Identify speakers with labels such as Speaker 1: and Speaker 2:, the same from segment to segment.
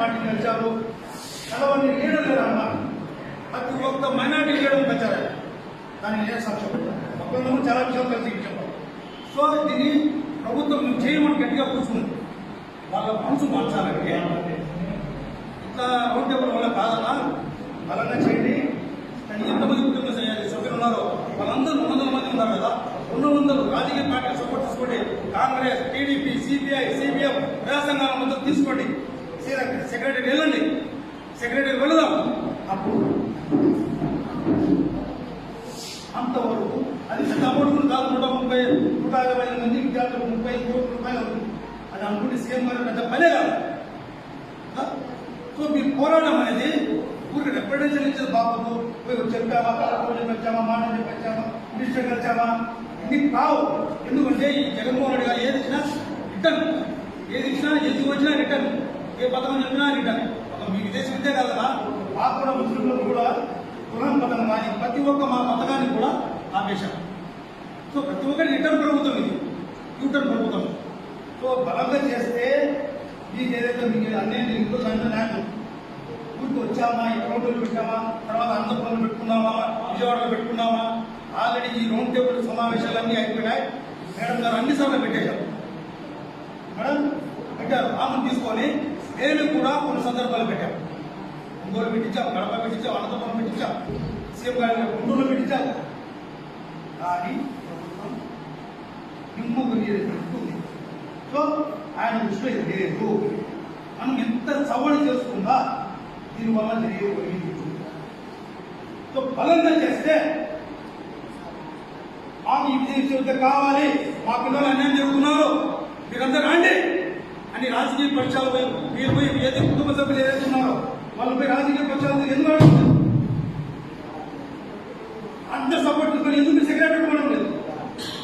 Speaker 1: పార్టీని వచ్చారు, కలవని లీడర్ లేదమ్మా. ప్రతి ఒక్క మైనార్టీ లీడర్ వచ్చారు, దానికి ఏ సాక్ష్యం ఒక్కరు చాలా విషయాలు కలిసి చెప్పారు. సో దీన్ని ప్రభుత్వం చేయమని గట్టిగా కూర్చుంది. వాళ్ళ మనసు మార్చాలంటే ఇట్లా రౌండ్ టేబుల్ వల్ల కాదన్నా, బలంగా చేయండి. కానీ ఎంతమంది కుటుంబ సభ్యులు ఉన్నారో వాళ్ళందరూ 200 మంది ఉన్నారు కదా, 200 రాజకీయ పార్టీలు సపోర్ట్ తీసుకోండి. కాంగ్రెస్, టీడీపీ, సిపిఐ, సిపిఎం, ప్రజా సంఘాల మద్దతు తీసుకోండి. సెక్రటరీ వెళ్ళండి, సెక్రటరీ వెళదాం. అప్పుడు అంతవరకు అది పెద్ద అమౌంట్ కూడా కాదు. 150 మంది విద్యార్థులు 30 కోట్ల రూపాయలు అవుతుంది. అది అనుకుంటే సీఎం గారు పెద్ద పనే కాదు. సో మీరు పోరాటం అనేది ఊరికి రిప్రజెంటేషన్ ఇచ్చేది బాబు చెప్పామా, కలెక్టర్ వచ్చామా, మాటలు వచ్చామా, మినిస్టర్ వచ్చామా, ఇన్ని కావు. ఎందుకంటే ఈ జగన్మోహన్ రెడ్డి గారు ఏది ఇచ్చినా రిటర్న్, ఏది ఇచ్చినా ఎందుకు వచ్చినా రిటర్న్, ఏ పథకం చెప్పినా రిటర్న్. ఒక మీ విదేశ విద్య కాదు కదా, మాకు కూడా ముస్లింలకు కూడా కులం పథకం కానీ ప్రతి ఒక్క మా పథకాన్ని కూడా ఆపేశాం. సో ప్రతి ఒక్కరి రిటర్న్ ప్రభుత్వం, ఇది యూటర్న్ ప్రభుత్వం. సో బలంగా చేస్తే మీకు ఏదైతే మీకు అన్యాయం ఇంట్లో న్యాయం ఊరికి వచ్చామా, ఎకౌంట్లో పెట్టామా, తర్వాత అనంతపురంలో పెట్టుకున్నామా, విజయవాడలో పెట్టుకున్నామా, ఆల్రెడీ ఈ రౌండ్ టేబుల్ సమావేశాలన్నీ అయిపోయినాయి. మేడం గారు అన్నిసార్లు పెట్టేశారు. మేడం పెట్టారు, ఆమెను తీసుకొని నేను కూడా కొన్ని సందర్భాలు పెట్టాను. ఒంగోలు పెట్టించాం, కడప పెట్టించాం, అనంతపురం పెట్టించాం, సీఎం గారి గుంటూరులో పెట్టించాం. కానీ ప్రభుత్వం నిమ్మకు నీరు పెట్టుకుంది. సో ఆయన దృష్టిలో ఇది లేదు. మనం ఎంత సవరణ చేసుకుందా దీనివల్ల జరిగేది. సో బలంగా చేస్తే మాకు ఈ విజయం కావాలి, మా పిల్లలు అన్యాయం జరుగుతున్నారు, మీరందరూ రండి అని రాజకీయ పక్షాలు మీరు పోయి ఏదైతే కుటుంబ సభ్యులు ఏదైతే ఉన్నారో వాళ్ళపై రాజకీయ పక్షాలు ఎందుకు అడుగుతుంది? అంత సపోర్ట్ తీసుకొని ఎందుకు సెక్రటరీ పెట్టుకోవడం లేదు?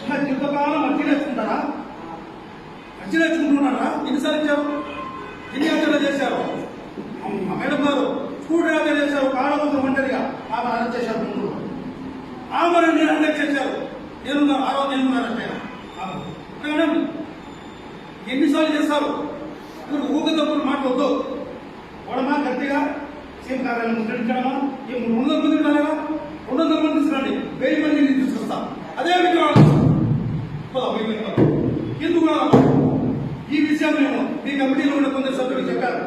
Speaker 1: ఇలా జీవితకాలం అర్జీ నేర్చుకుంటారా? అర్జీ నేర్చుకుంటున్నారా? ఎన్నిసార్లు ఇచ్చారు? ఎన్ని ఆచరణ చేశారు? మేడం గారు స్కూల్ డ్రైవర్ చేశారు, కారణం ఒంటరిగా ఆమె అరెస్ట్ చేశారు. ముందు ఆమెను నేను అరెస్ట్ చేశారు. నేను ఆ రోజు నేను అరెస్ట్ అయ్యాను. ఎన్నిసార్లు చేస్తారు? ఇప్పుడు ఊగదప్పుడు మాట్లాడద్దు. వాడమా గట్టిగా సీఎం కార్యాలయం ముద్రించడమా? 300 మంది ఉన్నారా? 200 మంది తీసుకురండి, 1000 మందిని తీసుకొస్తాం. అదే విధంగా ఎందుకు ఈ విషయం నేను మీ కమిటీలో ఉన్న కొందరు సభ్యులు చెప్పారు.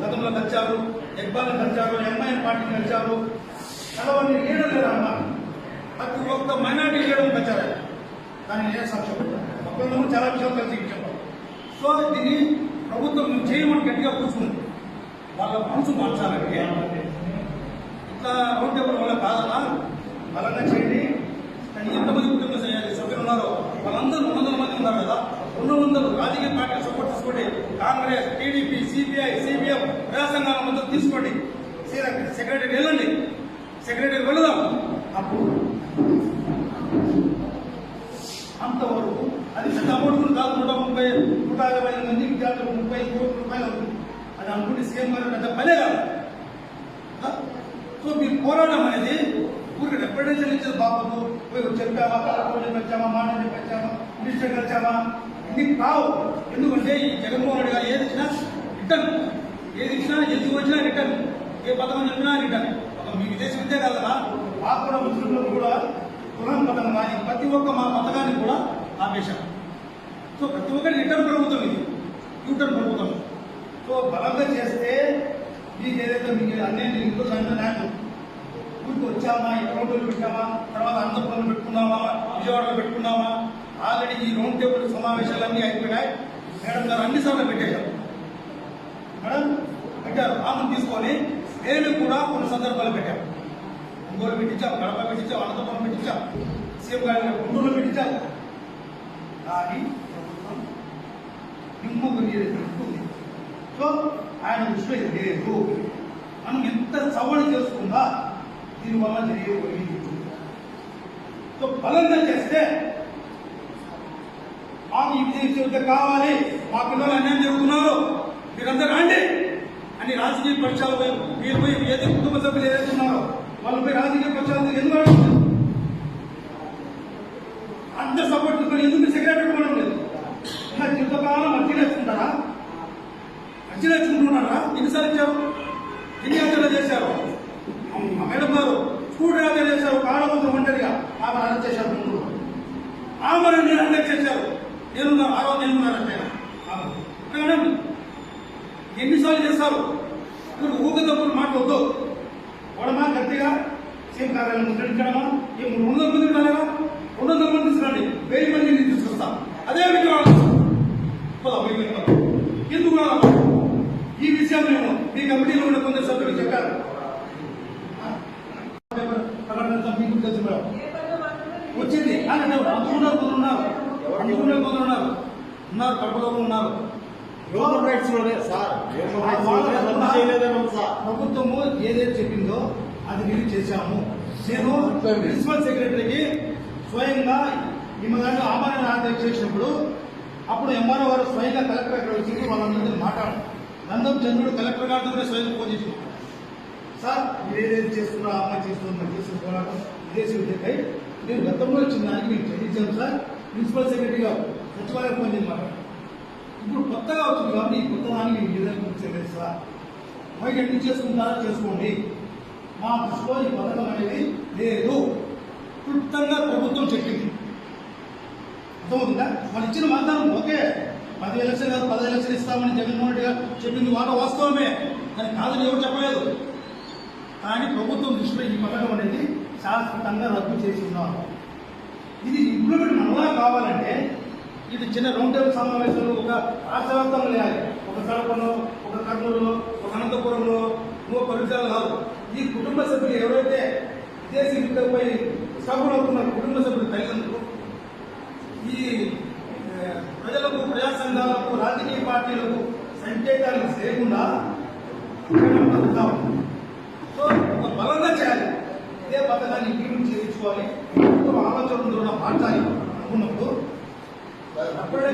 Speaker 1: గతంలో నచ్చారు, ఎక్బాల్ నచ్చారు, ఎంఐఎం పార్టీని నచ్చారు, కలవని లీడర్ లేదమ్మా. ప్రతి ఒక్క మైనార్టీ లీడర్ వచ్చారు, దానికి ఏ సాక్ష్యం ఒక్కరు చాలా విషయాలు కలిసి చెప్పారు. సో దీన్ని ప్రభుత్వం చేయమని గట్టిగా కూర్చుంది. వాళ్ళ మనసు మార్చాలంటే ఇట్లా రౌండ్ టేబుల్ వల్ల కాదన్నా, బలంగా చేయండి. కానీ ఎంతమంది కుటుంబ సభ్యులు ఉన్నారో వాళ్ళందరూ 200 మంది ఉన్నారు కదా, 200 రాజకీయ పార్టీలు సపోర్ట్ తీసుకోండి. కాంగ్రెస్, టీడీపీ, సిపిఐ, సిపిఎం, ప్రజా సంఘాల మద్దతు తీసుకోండి. సెక్రటరీ వెళ్ళండి, సెక్రటరీ వెళదాం. అప్పుడు అంతవరకు అది పెద్ద అమౌంట్ కూడా కాదు. 150 మంది విద్యార్థులు 30 కోట్ల రూపాయలు అవుతుంది. అది అనుకుంటే సీఎం గారు పెద్ద పనే కాదు. సో మీరు పోరాటం అనేది ఊరికి రిప్రజెంటేషన్ ఇచ్చేది బాబు చెప్పామా, కలెక్టర్ వచ్చామా, మాటలు వచ్చామా, మినిస్టర్ వచ్చామా, ఇన్ని కావు. ఎందుకంటే ఈ జగన్మోహన్ రెడ్డి గారు ఏది ఇచ్చినా రిటర్న్, ఏది ఇచ్చినా ఎందుకు వచ్చినా రిటర్న్, ఏ పథకం చెప్పినా రిటర్న్. ఒక మీ విదేశ విద్య కాదు కదా, మాకు కూడా ముస్లింలకు కూడా కులం పథకం కానీ ప్రతి ఒక్క మా పథకాన్ని కూడా ఆపేశాం. సో ప్రతి ఒక్కరి రిటర్న్ ప్రభుత్వం, ఇది యూటర్న్ ప్రభుత్వం. సో బలంగా చేస్తే మీకు ఏదైతే మీకు అన్యాయం ఇంట్లో న్యాయం ఊరికి వచ్చామా, ఎకౌంట్లో పెట్టామా, తర్వాత అనంతపురంలో పెట్టుకున్నామా, విజయవాడలో పెట్టుకున్నామా, ఆల్రెడీ ఈ రౌండ్ టేబుల్ సమావేశాలన్నీ అయిపోయినాయి. మేడం గారు అన్నిసార్లు పెట్టేశారు. మేడం పెట్టారు, ఆమెను తీసుకొని నేను కూడా కొన్ని సందర్భాలు పెట్టాను. ఒంగోలు పెట్టించాం, కడప పెట్టించాం, అనంతపురం పెట్టించాం, సీఎం గారి గుంటూరులో పెట్టించాం. కానీ ప్రభుత్వం నిమ్మకు నీరు పెట్టుకుంది. సో ఆయన దృష్టిలో ఇది లేదు. మనం ఎంత సవరణ చేసుకుందా దీనివల్ల జరిగేది. సో బలంగా చేస్తే మాకు ఈ విజయం కావాలి, మా పిల్లలు అన్యాయం జరుగుతున్నారు, మీరందరూ రండి అని రాజకీయ పక్షాలు మీరు పోయి ఏదైతే కుటుంబ సభ్యులు ఏదైతే ఉన్నారో వాళ్ళపై రాజకీయ పక్షాలు ఎందుకు అడుగుతుంది? అంత సపోర్ట్ తీసుకొని ఎందుకు సెక్రటరీ పెట్టుకోవడం లేదు? ఇలా జీవితకాలం అర్జీలు ఇచ్చుకుంటున్నారా? ఎన్నిసార్లు ఇచ్చారు? ఎన్ని హత్యలు చేశారు? మేడం గారు స్కూల్ హత్య చేశారు, కాళ్ళమంత్రం ఒంటరిగా ఆమె అరెస్ట్ చేశారు. ముందు ఆమెను నేను అరెస్ట్ చేశారు. నేనున్నా ఆ రోజు నేనున్నా అరెస్ట్ ఎన్నిసార్లు చేస్తారు? ఇప్పుడు ఊగదప్పుడు మాట్లాడద్దు. వాడమా గట్టిగా సీఎం కార్యాలయం ముద్రించడమా? ఈ 300 మంది ఉన్నారా? 200 మంది తీసుకురండి, 1000 మందిని తీసుకొస్తాం. అదే విధంగా ఎందుకు ఈ విషయం నేను మీ కమిటీలో ఉన్న కొందరు సభ్యులు చెప్పారు. మీకు తెలుసు మేడం వచ్చింది అందుకున్నారు, కొందరు ఉన్నారు కడపలో ఉన్నారు.
Speaker 2: హ్యూమన్ రైట్స్ లోనే సార్
Speaker 1: ప్రభుత్వము ఏదైతే చెప్పిందో అది రిలీజ్ చేశాము. నేను ప్రిన్సిపల్ సెక్రటరీకి స్వయంగా ఈమె ఆమరణ ఆదేశం చేసినప్పుడు అప్పుడు ఎంఆర్ఓ వారు స్వయంగా కలెక్టర్ అక్కడ వచ్చి వాళ్ళందరినీ మాట్లాడారు. నందం చంద్రుడు కలెక్టర్ గారితో కూడా స్వయంగా ఫోన్ చేసి సార్ మీరు ఏదైతే చేస్తున్నా అమ్మాయి చేస్తున్నారు చేసిన పోరాటం విదేశీ విద్యకై నేను గతంలో వచ్చిన దానికి మీకు చెల్లించాను సార్. ప్రిన్సిపల్ సెక్రటరీ గారు సచివాలయం ఫోన్ చేసి మాట్లాడారు. ఇప్పుడు కొత్తగా వచ్చింది కాబట్టి ఈ కొత్త దానికి మీకు ఏదైనా చేయలేదు సార్. బయట ఎందుకు చేసుకుంటారో చేసుకోండి. మా దృష్టిలో ఈ పథకం అనేది లేదు. క్లుప్తంగా ప్రభుత్వం చెప్పింది. అర్థమవుతుందా? వాళ్ళు ఇచ్చిన వాగ్దానం ఓకే, 10 లక్షలు కాదు 15 లక్షలు ఇస్తామని జగన్మోహన్ రెడ్డి గారు చెప్పింది వాస్తవమే, కానీ కాదని ఎవరు చెప్పలేదు. కానీ ప్రభుత్వం దృష్టిలో ఈ పథకం అనేది శాశ్వతంగా రద్దు చేసి ఉన్నారు. ఇది ఇంప్లిమెంట్ మనలా కావాలంటే ఇది చిన్న రౌండ్ టేబుల్ సమావేశంలో ఒక రాష్ట్ర వ్యాప్తంగా లేయాలి. ఒక కడపలో, ఒక కర్నూలులో, ఒక అనంతపురంలో, ఇంకో పరిసరాలు కాదు. ఈ కుటుంబ సభ్యులు ఎవరైతే విదేశీ విద్యపై సభలు అవుతున్నారు, కుటుంబ సభ్యులు తల్లిదండ్రులు ఈ ప్రజలకు, ప్రజా సంఘాలకు, రాజకీయ పార్టీలకు సంకేతాలు చేయకుండా సో ఒక బలంగా చేయాలి. ఇదే పథకాన్ని ఇంప్లిమెంట్ చేయించుకోవాలి. ఆలోచనలు మార్చాలి అనుకున్నప్పుడు అప్పుడే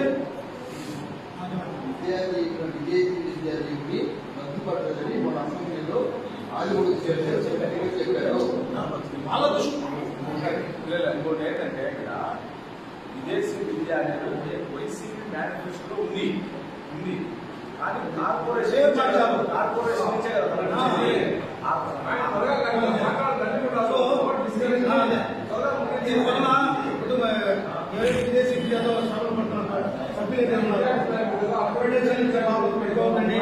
Speaker 2: విద్యార్థికి రద్దుపడ్డదని మన అసెంబ్లీలో ఆదిమూడికి చెప్పారు.
Speaker 1: వాళ్ళ దృష్టి
Speaker 3: ఇంకోటి ఏంటంటే ఇక్కడ విదేశీ విద్య అనేది వైసీపీ మేనిఫెస్టోలో ఉంది కానీ కార్పొరేషన్ ఇచ్చే
Speaker 1: విదేశీ విద్యతో శ్రమలు పడుతున్నారు సభ్యులు పెట్టుకోకండి.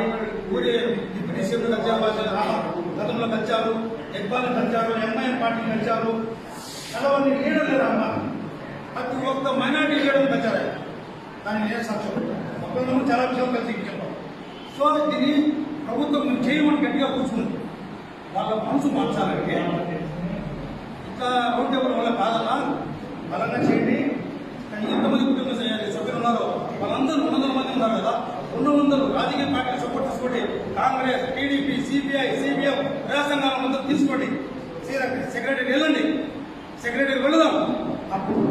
Speaker 1: ఊరి డిప్యూటీ సీఎంలు గతంలో కలిచారు, ఎగ్బాల్ కలిచారు, ఎంఐఎం పార్టీ కలిచారు, కలవని లీడర్ లేదమ్మా. ప్రతి ఒక్క మైనార్టీ లీడర్ కలిచారు. దానికి ఏ సాక్ష్యం ఒక్కరు చాలా విషయాలు కలిసి చెప్పారు. సో దీన్ని ప్రభుత్వం చేయమని గట్టిగా కూర్చుంది. వాళ్ళ మనసు మార్చాలంటే ఇంకా రౌండ్ టేబుల్ వల్ల కాదన్నా, బలంగా చేయండి. కానీ ఎంతమంది కుటుంబ సభ్యులు ఉన్నారో వాళ్ళందరూ 200 మంది ఉన్నారు కదా, 200 రాజకీయ పార్టీలు సపోర్ట్ తీసుకోండి. కాంగ్రెస్, టీడీపీ, సిపిఐ, సిపిఎం, ప్రజా సంఘాల మందరూ తీసుకోండి. సెక్రటరీ వెళ్ళండి, సెక్రటరీ వెళదాం. అప్పుడు